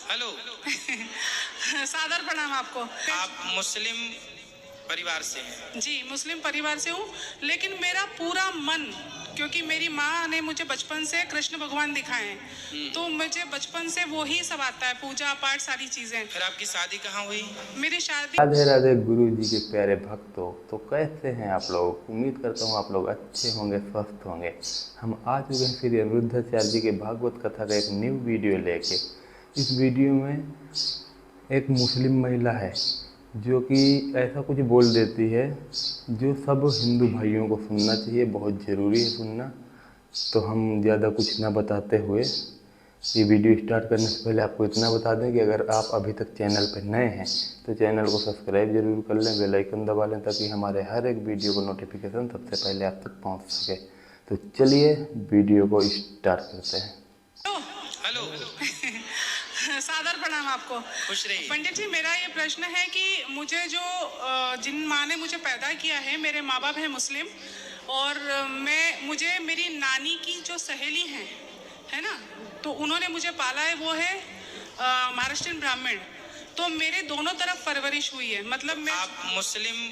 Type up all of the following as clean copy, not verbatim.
Hello. सादर प्रणाम आपको। आप मुस्लिम परिवार से हैं? जी, मुस्लिम परिवार से हूँ, लेकिन मेरा पूरा मन, क्योंकि मेरी माँ ने मुझे बचपन से कृष्ण भगवान दिखाए हैं, तो मुझे बचपन से वो ही सब आता है, पूजा पाठ सारी चीजें। फिर आपकी शादी कहाँ हुई? मेरी शादी राधे राधे गुरु जी के प्यारे भक्तों। तो कैसे हैं आप लोग? उम्मीद करता हूँ आप लोग अच्छे होंगे, स्वस्थ होंगे। हम आ चुके हैं श्री अनिरुद्धाचार्य जी के भागवत कथा का एक न्यू वीडियो लेके। इस वीडियो में एक मुस्लिम महिला है जो कि ऐसा कुछ बोल देती है जो सब हिंदू भाइयों को सुनना चाहिए, बहुत ज़रूरी है सुनना। तो हम ज़्यादा कुछ ना बताते हुए ये वीडियो स्टार्ट करने से पहले आपको इतना बता दें कि अगर आप अभी तक चैनल पर नए हैं तो चैनल को सब्सक्राइब जरूर कर लें, बेल आइकन दबा लें, ताकि हमारे हर एक वीडियो को नोटिफिकेशन सबसे पहले आप तक पहुंच सके। तो चलिए वीडियो को स्टार्ट करते हैं। हेलो। सादर प्रणाम आपको। खुश रहिए। पंडित जी, मेरा ये प्रश्न है कि मुझे जो जिन माँ ने मुझे पैदा किया है, मेरे माँ बाप हैं मुस्लिम, और मुझे मेरी नानी की जो सहेली है ना, तो उन्होंने मुझे पाला है, वो है महाराष्ट्रियन ब्राह्मण। तो मेरे दोनों तरफ परवरिश हुई है, मतलब मैं आप मुस्लिम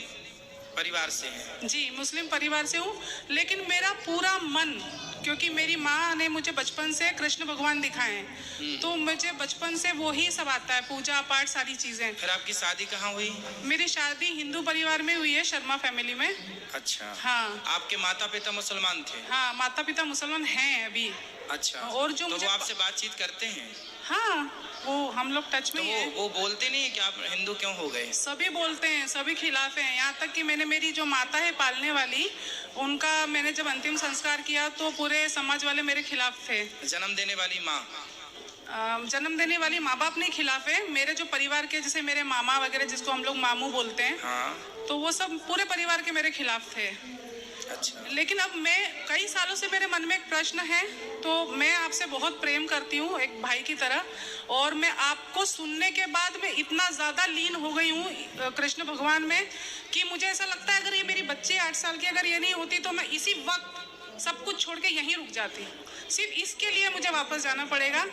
परिवार से हैं? जी, मुस्लिम परिवार से हूँ, लेकिन मेरा पूरा मन, क्योंकि मेरी माँ ने मुझे बचपन से कृष्ण भगवान दिखाए हैं, तो मुझे बचपन से वो ही सब आता है, पूजा पाठ सारी चीजें। फिर आपकी शादी कहाँ हुई? मेरी शादी हिंदू परिवार में हुई है, शर्मा फैमिली में। अच्छा। हाँ आपके माता पिता मुसलमान थे? हाँ, माता पिता मुसलमान हैं अभी। अच्छा। और जो तो मुझे वो आपसे बातचीत करते हैं? हाँ, वो हम लोग टच तो में ही हैं। वो बोलते नहीं है कि आप हिंदू क्यों हो गए? सभी बोलते हैं, सभी खिलाफ हैं। यहाँ तक कि मेरी जो माता है पालने वाली, उनका मैंने जब अंतिम संस्कार किया तो पूरे समाज वाले मेरे खिलाफ थे। जन्म देने वाली माँ? जन्म देने वाली माँ बाप नहीं खिलाफ है, मेरे जो परिवार के, जैसे मेरे मामा वगैरह, जिसको हम लोग मामू बोलते हैं, हाँ। तो वो सब पूरे परिवार के मेरे खिलाफ थे। अच्छा। लेकिन अब कई सालों से मेरे मन में एक प्रश्न है, तो मैं आपसे बहुत प्रेम करती हूँ एक भाई की तरह, और मैं आपको सुनने के बाद मैं इतना ज़्यादा लीन हो गई हूँ कृष्ण भगवान में कि मुझे ऐसा लगता है अगर ये मेरी बच्ची 8 साल की अगर ये नहीं होती तो मैं इसी वक्त सब कुछ छोड़ के यहीं रुक जाती। सिर्फ इसके लिए मुझे वापस जाना पड़ेगा,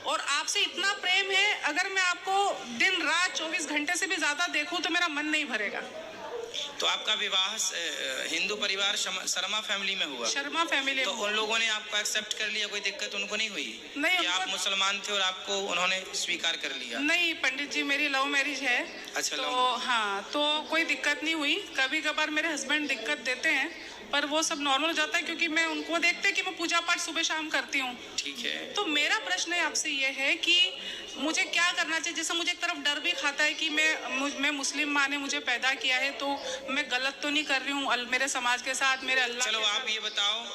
और आपसे इतना प्रेम है, अगर मैं आपको दिन रात 24 घंटे से भी ज़्यादा देखूँ तो मेरा मन नहीं भरेगा। तो आपका विवाह हिंदू परिवार शर्मा फैमिली में हुआ? शर्मा फैमिली। तो उन लोगों ने आपको एक्सेप्ट कर लिया, कोई दिक्कत उनको नहीं हुई? नहीं, कि आप मुसलमान थे और आपको उन्होंने स्वीकार कर लिया? नहीं पंडित जी, मेरी लव मैरिज है। अच्छा। तो हाँ, तो कोई दिक्कत नहीं हुई। कभी कभार मेरे हस्बैंड दिक्कत देते हैं, पर वो सब नॉर्मल हो जाता है, क्योंकि मैं उनको देखते कि मैं पूजा पाठ सुबह शाम करती हूँ। ठीक है। तो मेरा प्रश्न है आपसे ये है कि मुझे क्या करना चाहिए? जैसे मुझे एक तरफ डर भी खाता है कि मैं मुस्लिम माँ ने मुझे पैदा किया है, तो मैं गलत तो नहीं कर रही हूँ मेरे समाज के साथ, मेरे अल्लाह चलो के आप साथ। ये बताओ,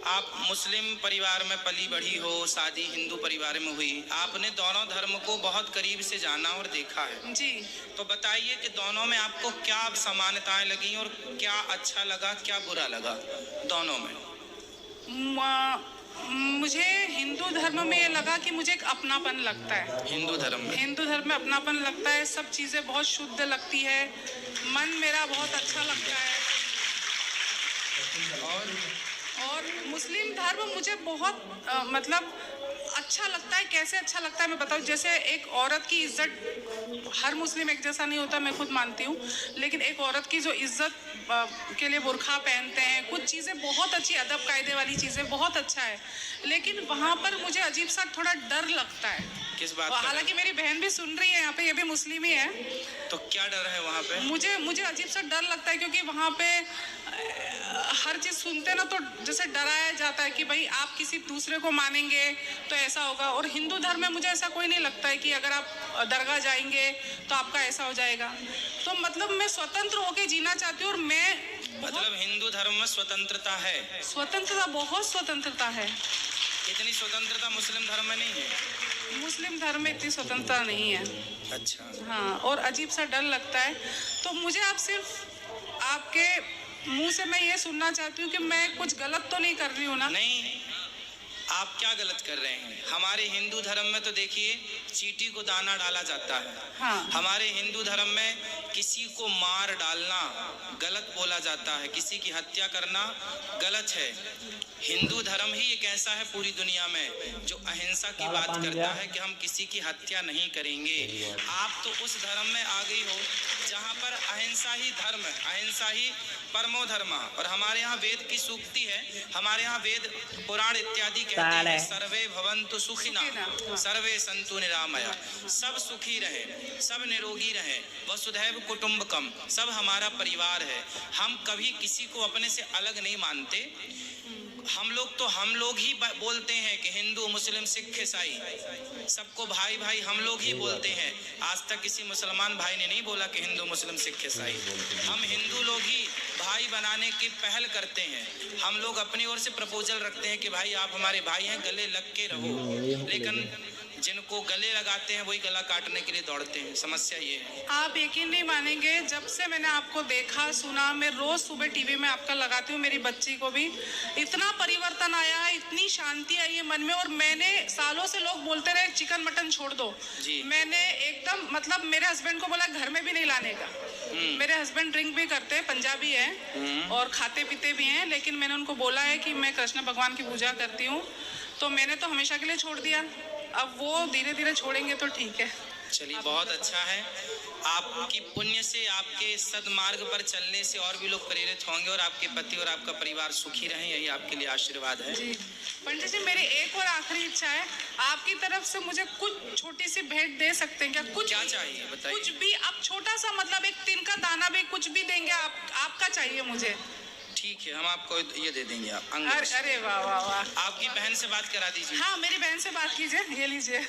आप मुस्लिम परिवार में पली बढ़ी हो, शादी हिंदू परिवार में हुई, आपने दोनों धर्म को बहुत करीब से जाना और देखा है जी। तो बताइए कि दोनों में आपको क्या समानताएं लगी और क्या अच्छा लगा, क्या बुरा लगा दोनों में? मुझे हिंदू धर्म में ये लगा कि मुझे एक अपनापन लगता है। हिंदू धर्म में अपनापन लगता है, सब चीज़ें बहुत शुद्ध लगती है, मन मेरा बहुत अच्छा लगता है। और मुस्लिम धर्म मुझे बहुत मतलब अच्छा लगता है। कैसे अच्छा लगता है मैं बताऊँ? जैसे एक औरत की इज्जत, हर मुस्लिम एक जैसा नहीं होता, मैं खुद मानती हूँ, लेकिन एक औरत की जो इज्जत के लिए बुर्खा पहनते हैं, कुछ चीज़ें बहुत अच्छी, अदब कायदे वाली चीज़ें बहुत अच्छा है, लेकिन वहाँ पर मुझे अजीब सा थोड़ा डर लगता है। किस बात का? हालांकि मेरी बहन भी सुन रही है यहाँ पे, ये भी मुस्लिम ही है। तो क्या डर है वहाँ पे? मुझे अजीब सा डर लगता है, क्योंकि वहाँ पे हर चीज़ सुनते ना तो जैसे डराया जाता है कि भाई आप किसी दूसरे को मानेंगे तो ऐसा होगा। और हिंदू धर्म में मुझे ऐसा कोई नहीं लगता है कि अगर आप दरगाह जाएंगे तो आपका ऐसा हो जाएगा। तो मतलब मैं स्वतंत्र होकर जीना चाहती हूँ, और मतलब हिंदू धर्म में स्वतंत्रता है? स्वतंत्रता, बहुत स्वतंत्रता है। इतनी स्वतंत्रता मुस्लिम धर्म में नहीं है? मुस्लिम धर्म में इतनी स्वतंत्रता नहीं है। अच्छा। हाँ, और अजीब सा डर लगता है। तो मुझे आप सिर्फ आपके मुंह से मैं ये सुनना चाहती हूँ कि मैं कुछ गलत तो नहीं कर रही हूँ ना? नहीं, आप क्या गलत कर रहे हैं? हमारे हिंदू धर्म में तो देखिए चींटी को दाना डाला जाता है। हाँ। हमारे हिंदू धर्म में किसी को मार डालना गलत बोला जाता है, किसी की हत्या करना गलत है। हिंदू धर्म ही एक ऐसा है पूरी दुनिया में जो अहिंसा की बात करता है कि हम किसी की हत्या नहीं करेंगे। आप तो उस धर्म में आ गई हो जहाँ पर अहिंसा ही धर्म है, अहिंसा ही परमो धर्म। और हमारे यहाँ वेद की सूक्ति है, हमारे यहाँ वेद पुराण इत्यादि कहते हैं सर्वे भवन्तु सुखिना सर्वे सन्तु निरामया, सब सुखी रहे, सब निरोगी रहे, वसुधैव कुटुम्बकम, सब हमारा परिवार है। हम कभी किसी को अपने से अलग नहीं मानते। हम लोग ही बोलते हैं कि हिंदू मुस्लिम सिख ईसाई सबको भाई भाई हम लोग ही बोलते हैं। आज तक किसी मुसलमान भाई ने नहीं बोला कि हिंदू मुस्लिम सिख ईसाई। हम हिंदू लोग ही भाई बनाने की पहल करते हैं। हम लोग अपनी ओर से प्रपोजल रखते हैं कि भाई आप हमारे भाई हैं, गले लग के रहो। लेकिन जिनको गले लगाते हैं वही गला काटने के लिए दौड़ते हैं। समस्या ये है। आप यकीन नहीं मानेंगे, जब से मैंने आपको देखा सुना, मैं रोज सुबह टीवी में आपका लगाती हूँ, मेरी बच्ची को भी इतना परिवर्तन आया है, इतनी शांति आई है मन में। और मैंने सालों से लोग बोलते रहे चिकन मटन छोड़ दो, मैंने एकदम मतलब मेरे हस्बैंड को बोला घर में भी नहीं लाने का। मेरे हस्बैंड ड्रिंक भी करते हैं, पंजाबी है और खाते पीते भी हैं, लेकिन मैंने उनको बोला है कि मैं कृष्ण भगवान की पूजा करती हूँ, तो मैंने तो हमेशा के लिए छोड़ दिया। अब वो धीरे धीरे छोड़ेंगे तो ठीक है। चलिए बहुत अच्छा है। आपकी पुण्य से, आपके सदमार्ग पर चलने से और भी लोग प्रेरित होंगे और आपके पति और आपका परिवार सुखी रहें, यही आपके लिए आशीर्वाद है। जी पंडित जी, मेरी एक और आखिरी इच्छा है, आपकी तरफ से मुझे कुछ छोटी सी भेंट दे सकते हैं क्या? कुछ क्या चाहिए बताइए। कुछ भी, आप छोटा सा मतलब एक तिल का दाना भी कुछ भी देंगे आपका चाहिए मुझे। ठीक है, हम आपको ये दे देंगे। आप अरे वाह वाह वाह। आपकी बहन से बात करा दीजिए। हाँ मेरी बहन से बात कीजिए, ये लीजिए।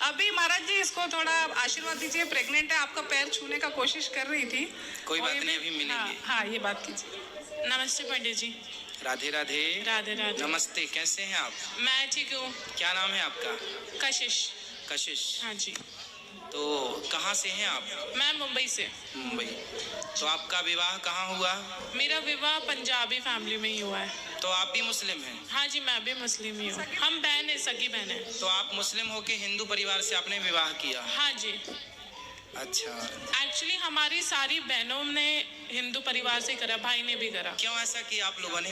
अभी महाराज जी इसको थोड़ा आशीर्वाद दीजिए, प्रेग्नेंट है, आपका पैर छूने का कोशिश कर रही थी। कोई बात नहीं, अभी मिलेंगे। हाँ ये बात कीजिए। नमस्ते पंडित जी। राधे राधे। राधे राधे। नमस्ते, कैसे हैं आप? मैं ठीक हूँ। क्या नाम है आपका? कशिश। कशिश। हाँ जी। तो कहाँ से हैं आप? मैं मुंबई से। मुंबई। तो आपका विवाह कहाँ हुआ? मेरा विवाह पंजाबी फैमिली में ही हुआ है। तो आप भी मुस्लिम हैं? हाँ जी, मैं भी मुस्लिम ही हूँ। हम बहन है, सगी बहन है। तो आप मुस्लिम होके हिंदू परिवार से आपने विवाह किया? हाँ जी। अच्छा। एक्चुअली हमारी सारी बहनों ने हिंदू परिवार से करा, भाई ने भी करा। क्यों ऐसा किया आप लोगों ने?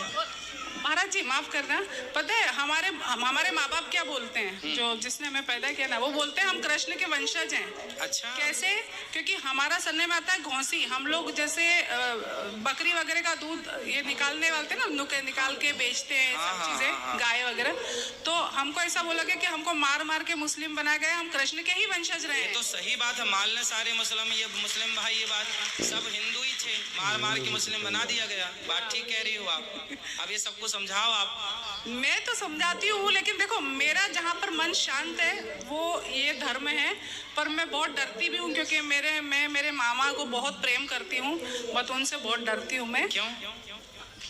महाराज जी माफ करना, पता है हमारे माँ बाप क्या बोलते हैं, जो जिसने हमें पैदा किया ना, वो बोलते हैं हम कृष्ण के वंशज हैं। अच्छा। कैसे? क्योंकि हमारा सरनेम आता है घोंसी। हम लोग जैसे बकरी वगैरह का दूध ये निकालने वाले ना, नुके निकाल के बेचते हैं सब चीजें, गाय वगैरह। तो हमको ऐसा बोला गया कि हमको मार मार के मुस्लिम बनाया गया, हम कृष्ण के ही वंशज रहे। ये तो सही बात है, मान लें सारे मुस्लिम भाई ये बात सब हिंदू ही थे, मार मार के मुस्लिम बना दिया गया। बात ठीक कह रही हो आप। अब ये सबको समझाओ आप। मैं तो समझाती हूँ, लेकिन देखो मेरा जहाँ पर मन शांत है वो ये धर्म है। पर मैं बहुत डरती भी हूँ, क्योंकि मैं मेरे मामा को बहुत प्रेम करती हूँ, बट उनसे बहुत डरती हूँ मैं। क्यों?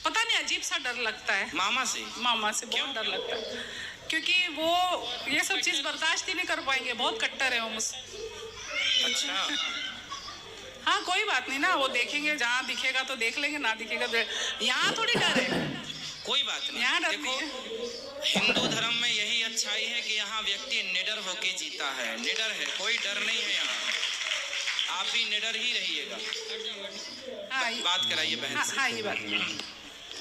पता नहीं, अजीब सा डर लगता है। मामा से? मामा से बहुत डर लगता है, क्योंकि वो ये सब चीज बर्दाश्त ही नहीं कर पाएंगे, बहुत कट्टर है वो मुझसे। अच्छा। हाँ कोई बात नहीं ना, वो देखेंगे, जहाँ दिखेगा तो देख लेंगे, ना दिखेगा तो यहाँ थोड़ी डर है। कोई बात नहीं। यहाँ डर देखो, नहीं। हिंदू धर्म में यही अच्छाई है कि यहाँ व्यक्ति निडर होके जीता है, निडर है, कोई डर नहीं है यहाँ। आप भी निडर ही रहिएगा। हाँ बात कराइए बहन से। हाँ ये बात।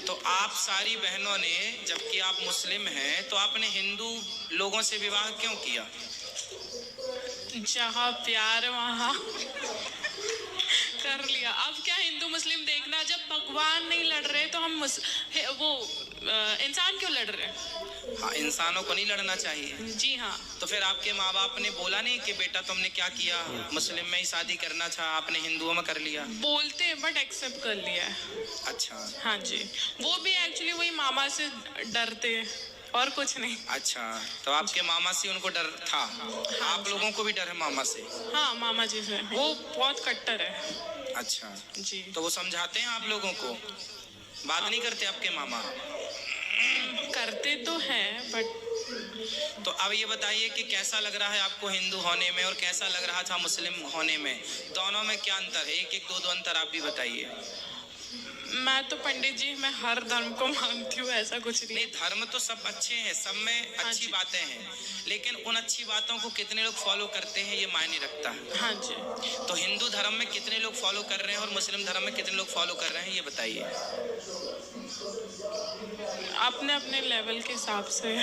तो आप सारी बहनों ने, जबकि आप मुस्लिम हैं, तो आपने हिंदू लोगों से विवाह क्यों किया? जहाँ प्यार वहाँ कर लिया। अब क्या हिंदू मुस्लिम देखना, जब भगवान नहीं लड़ रहे तो हम इंसान क्यों लड़ रहे हैं? हाँ, इंसानों को नहीं लड़ना चाहिए। जी हाँ। तो फिर आपके माँ बाप ने बोला नहीं कि बेटा तुमने क्या किया, मुस्लिम में ही शादी करना था, आपने हिंदुओं में कर लिया? बोलते हैं बट एक्सेप्ट कर लिया है। अच्छा। हाँ जी, वो भी एक्चुअली वही मामा से डरते हैं और कुछ नहीं। अच्छा, तो आपके मामा से उनको डर था? हाँ, आप लोगों को भी डर है मामा से? हाँ मामा जी से, वो बहुत कट्टर है। अच्छा जी। तो वो समझाते हैं आप लोगों को? बात नहीं करते आपके मामा? करते तो हैं बट। तो अब ये बताइए कि कैसा लग रहा है आपको हिंदू होने में और कैसा लग रहा था मुस्लिम होने में? दोनों में क्या अंतर है? एक एक दो अंतर आप भी बताइए। मैं तो पंडित जी मैं हर धर्म को मानती हूँ, ऐसा कुछ नहीं नहीं, धर्म तो सब अच्छे हैं, सब में अच्छी जी। बातें हैं, लेकिन उन अच्छी बातों को कितने लोग फॉलो करते हैं ये मायने रखता है। हाँ जी। तो हिंदू धर्म में कितने लोग फॉलो कर रहे हैं और मुस्लिम धर्म में कितने लोग फॉलो कर रहे हैं ये बताइए। अपने अपने लेवल के हिसाब से।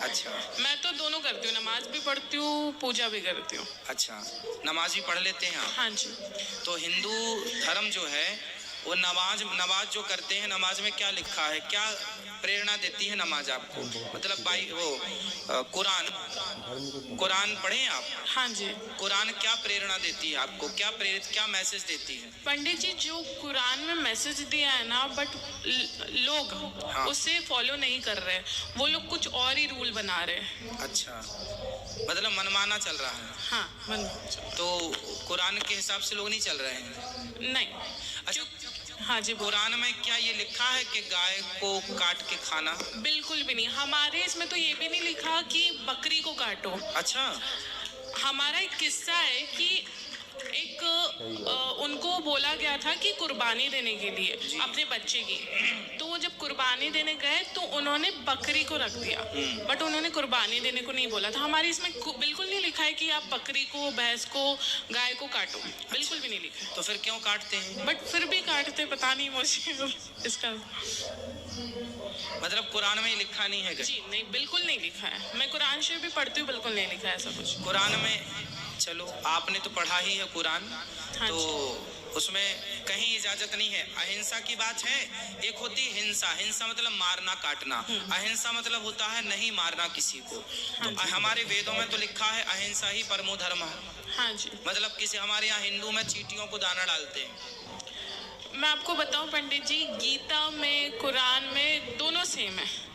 अच्छा मैं तो दोनों करती हूँ, नमाज भी पढ़ती हूँ, पूजा भी करती हूँ। अच्छा, नमाज भी पढ़ लेते हैं आप? हाँ जी। तो हिंदू धर्म जो है वो नमाज जो करते हैं, नमाज में क्या लिखा है, क्या प्रेरणा देती है नमाज आपको? मतलब कुरान पढ़े हैं आप? हाँ जी। कुरान क्या प्रेरणा देती है आपको, क्या मैसेज देती है? पंडित जी जो कुरान में मैसेज दिया है ना, बट लोग हाँ। उसे फॉलो नहीं कर रहे, वो लोग कुछ और ही रूल बना रहे हैं। अच्छा, मतलब मनमाना चल रहा है। हाँ तो कुरान के हिसाब से लोग नहीं चल रहे हैं? नहीं। अच्छा, हाँ जी। कुरान में क्या ये लिखा है कि गाय को काट के खाना? बिल्कुल भी नहीं, हमारे इसमें तो ये भी नहीं लिखा कि बकरी को काटो। अच्छा, हमारा एक किस्सा है कि एक उनको बोला गया था कि कुर्बानी देने के लिए अपने बच्चे की, तो वो जब कुर्बानी देने गए तो उन्होंने बकरी को रख दिया, बट उन्होंने कुर्बानी देने को नहीं बोला था। हमारे इसमें बिल्कुल नहीं लिखा है कि आप बकरी को, भैंस को, गाय को काटो, बिल्कुल भी नहीं लिखा है। तो फिर क्यों काटते हैं? बट फिर भी काटते, पता नहीं मुझे इसका। मतलब कुरान में लिखा नहीं है क्या? जी नहीं, बिल्कुल नहीं लिखा है। मैं कुरान शरीफ भी पढ़ती हूँ, बिल्कुल नहीं लिखा है ऐसा कुछ कुरान में। चलो, आपने तो पढ़ा ही है कुरान, हाँ तो उसमें कहीं इजाजत नहीं है। अहिंसा की बात है, एक होती है हिंसा। हिंसा मतलब मारना काटना, अहिंसा मतलब होता है नहीं मारना किसी को। तो हमारे वेदों में तो लिखा है अहिंसा ही परमो धर्म है। हाँ जी। मतलब किसी हमारे यहाँ हिंदू में चींटियों को दाना डालते हैं। मैं आपको बताऊं पंडित जी, गीता में, कुरान में दोनों सेम है।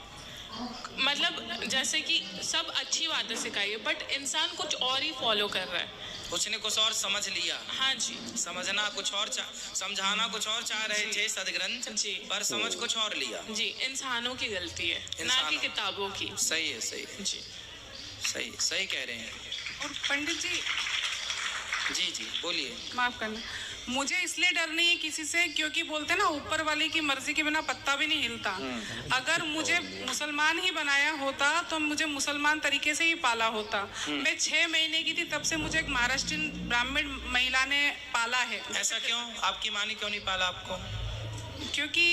मतलब जैसे कि सब अच्छी बातें सिखाई है, बट इंसान कुछ और ही फॉलो कर रहा है। उसने कुछ और समझ लिया। हाँ जी। समझना कुछ और समझाना कुछ और चाह रहे थे सदग्रंथ जी। पर समझ कुछ और लिया। जी, इंसानों की गलती है, ना कि इंसानों। किताबों की। सही है, सही है। जी। सही कह रहे हैं। और पंडित जी, जी बोलिए। माफ करना, मुझे इसलिए डर नहीं है किसी से, क्योंकि बोलते हैं ना ऊपर वाले की मर्जी के बिना पत्ता भी नहीं हिलता। अगर मुझे मुसलमान ही बनाया होता तो मुझे मुसलमान तरीके से ही पाला होता। मैं 6 महीने की थी तब से मुझे एक महाराष्ट्रीयन ब्राह्मण महिला ने पाला है। ऐसा क्यों? आपकी माँ ने क्यों नहीं पाला आपको? क्योंकि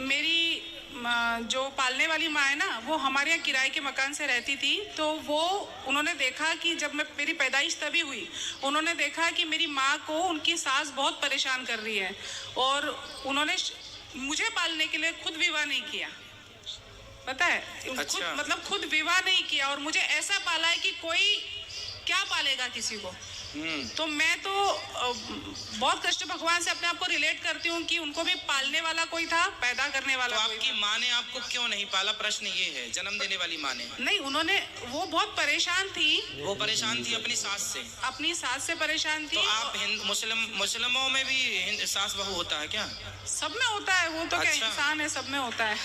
मेरी जो पालने वाली माँ है ना, वो हमारे यहाँ किराए के मकान से रहती थी। तो वो उन्होंने देखा कि जब मेरी पैदाइश तभी हुई, उन्होंने देखा कि मेरी माँ को उनकी सास बहुत परेशान कर रही है, और उन्होंने मुझे पालने के लिए खुद विवाह नहीं किया। पता है? अच्छा। खुद विवाह नहीं किया, और मुझे ऐसा पाला है कि कोई क्या पालेगा किसी को। तो मैं तो बहुत कष्ट भगवान से अपने आप को रिलेट करती हूँ कि उनको भी पालने वाला कोई था, पैदा करने वाला तो कोई आपकी था। माँ ने आपको क्यों नहीं पाला? प्रश्न ये है, जन्म देने वाली माँ ने। नहीं, वो बहुत परेशान थी। वो परेशान थी अपनी सास से? अपनी सास से परेशान थी। तो आप मुस्लिमों में भी सास बहू होता है क्या? सब में होता है, वो तो क्या अच्छा। इंसान है, सब में होता है।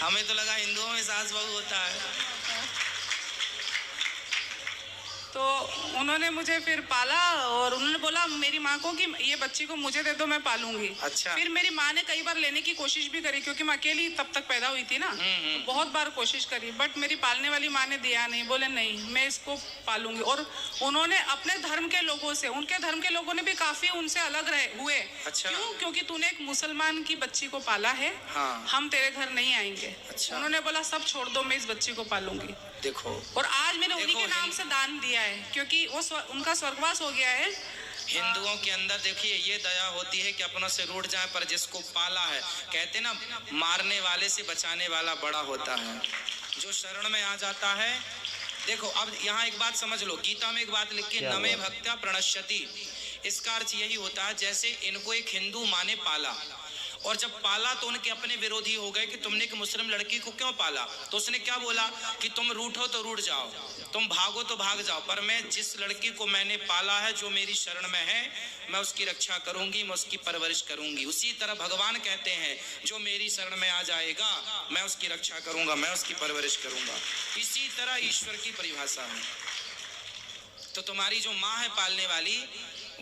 हमें तो लगा हिंदुओं में सास बहू होता है। तो उन्होंने मुझे फिर पाला, और उन्होंने बोला मेरी माँ को कि ये बच्ची को मुझे दे दो, मैं पालूंगी। अच्छा। फिर मेरी माँ ने कई बार लेने की कोशिश भी करी, क्योंकि मैं अकेली तब तक पैदा हुई थी ना। तो बहुत बार कोशिश करी, बट मेरी पालने वाली माँ ने दिया नहीं, बोले नहीं मैं इसको पालूंगी। और उन्होंने अपने धर्म के लोगों से, उनके धर्म के लोगों ने भी काफी उनसे अलग हुए। अच्छा। क्यों? क्योंकि तूने एक मुसलमान की बच्ची को पाला है, हाँ। हम तेरे घर नहीं आएंगे। अच्छा। उन्होंने बोला सब छोड़ दो, मैं इस बच्ची को पालूंगी। देखो, और आज मैंने उन्हीं देखो, के नाम से दान दिया है, क्योंकि वो उनका स्वर्गवास हो गया है। हिंदुओं के अंदर देखिए ये दया होती है कि अपनों से रूठ जाए, पर जिसको पाला है, कहते ना मारने वाले से बचाने वाला बड़ा होता है। जो शरण में आ जाता है। देखो, अब यहाँ एक बात समझ लो, गीता में एक बात लिखी है, नमे भक्त्या प्रणश्यति। इसका अर्थ यही होता है जैसे इनको एक हिंदू माँ ने पाला, और जब पाला तो उनके अपने विरोधी हो गए कि तुमने एक मुस्लिम लड़की को क्यों पाला। तो उसने क्या बोला कि तुम रूठो तो रूठ जाओ, तुम भागो तो भाग जाओ, पर मैं जिस लड़की को मैंने पाला है, जो मेरी शरण में है, मैं उसकी रक्षा करूंगी, मैं उसकी परवरिश करूंगी। उसी तरह भगवान कहते हैं जो मेरी शरण में आ जाएगा मैं उसकी रक्षा करूंगा, मैं उसकी परवरिश करूंगा। इसी तरह ईश्वर की परिभाषा है। तो तुम्हारी जो माँ है पालने वाली,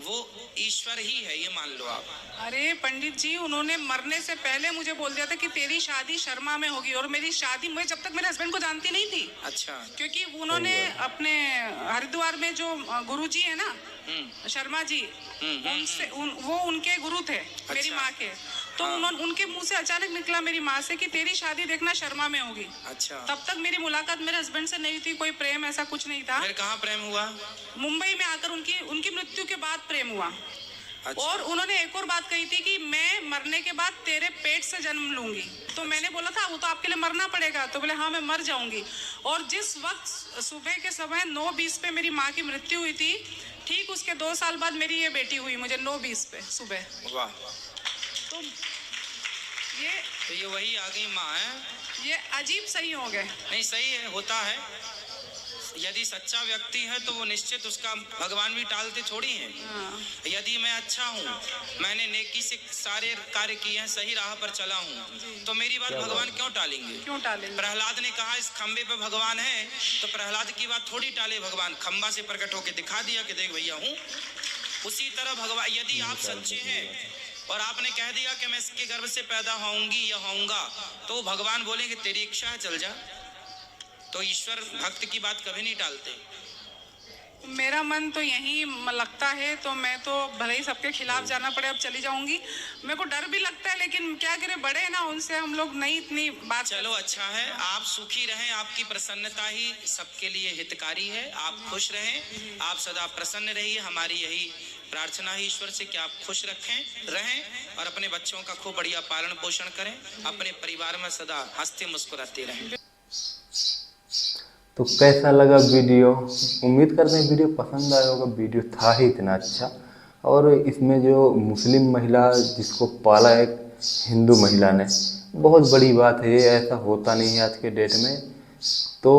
वो ईश्वर ही है, ये मान लो आप। अरे पंडित जी, उन्होंने मरने से पहले मुझे बोल दिया था कि तेरी शादी शर्मा में होगी, और मेरी शादी मैं जब तक मेरे हस्बैंड को जानती नहीं थी। अच्छा। क्योंकि उन्होंने अपने हरिद्वार में जो गुरुजी है ना, शर्मा जी, उनसे वो उनके गुरु थे मेरी माँ के। तो उनके मुंह से अचानक निकला मेरी माँ से कि तेरी शादी देखना शर्मा में होगी। अच्छा। तब तक मेरी मुलाकात मेरे हस्बैंड से नहीं थी, कोई प्रेम ऐसा कुछ नहीं था। फिर कहाँ प्रेम हुआ? मुंबई में आकर उनकी मृत्यु के बाद प्रेम हुआ। अच्छा। और उन्होंने एक और बात कही थी कि मैं मरने के बाद तेरे पेट से जन्म लूंगी। तो मैंने बोला था वो तो आपके लिए मरना पड़ेगा। तो बोले हाँ मैं मर जाऊंगी। और जिस वक्त सुबह के समय 9:20 पे मेरी माँ की मृत्यु हुई थी, ठीक उसके 2 साल बाद मेरी ये बेटी हुई मुझे 9:20 पे सुबह। वाह। तो ये वही आ गई माँ है। ये अजीब सही हो गए। नहीं सही है, होता है। यदि सच्चा व्यक्ति है तो वो निश्चित उसका भगवान भी टालते थोड़ी हैं। यदि मैं अच्छा हूँ, मैंने नेकी से सारे कार्य किए हैं, सही राह पर चला हूँ, तो मेरी बात भगवान क्यों टालेंगे? क्यों टालेंगे? प्रहलाद ने कहा इस खंबे पे भगवान है, तो प्रहलाद की बात थोड़ी टाले भगवान। खंबा से प्रकट होकर दिखा दिया कि देख भैया हूँ। उसी तरह भगवान, यदि आप सच्चे हैं और आपने कह दिया कि मैं इसके गर्भ से पैदा होऊंगी या होऊंगा, तो भगवान बोलेंगे तेरी इच्छा है, चल जा। तो ईश्वर भक्त की बात कभी नहीं टालते। मेरा मन तो यही लगता है, तो मैं तो भले ही सबके खिलाफ जाना पड़े अब चली जाऊंगी। मेरे को डर भी लगता है, लेकिन क्या करें, बड़े हैं ना, उनसे हम लोग नहीं इतनी बात। चलो अच्छा है, आप सुखी रहें, आपकी प्रसन्नता ही सबके लिए हितकारी है। आप खुश रहें, आप सदा प्रसन्न रहिए। हमारी यही प्रार्थना है ईश्वर से कि आप खुश रहें और अपने बच्चों का खूब बढ़िया पालन पोषण करें, अपने परिवार में सदा हंसते मुस्कुराते रहें। तो कैसा लगा वीडियो? उम्मीद करते हैं वीडियो पसंद आया होगा। वीडियो था ही इतना अच्छा, और इसमें जो मुस्लिम महिला जिसको पाला एक हिंदू महिला ने, बहुत बड़ी बात है ये। ऐसा होता नहीं है आज के डेट में। तो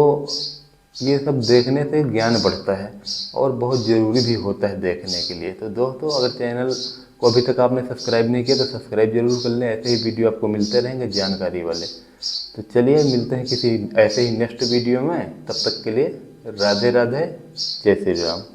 ये सब देखने से ज्ञान बढ़ता है और बहुत ज़रूरी भी होता है देखने के लिए। तो दोस्तों, अगर चैनल को अभी तक आपने सब्सक्राइब नहीं किया तो सब्सक्राइब जरूर कर लें। ऐसे ही वीडियो आपको मिलते रहेंगे जानकारी वाले। तो चलिए मिलते हैं किसी ऐसे ही नेक्स्ट वीडियो में। तब तक के लिए राधे राधे, जय श्री राम।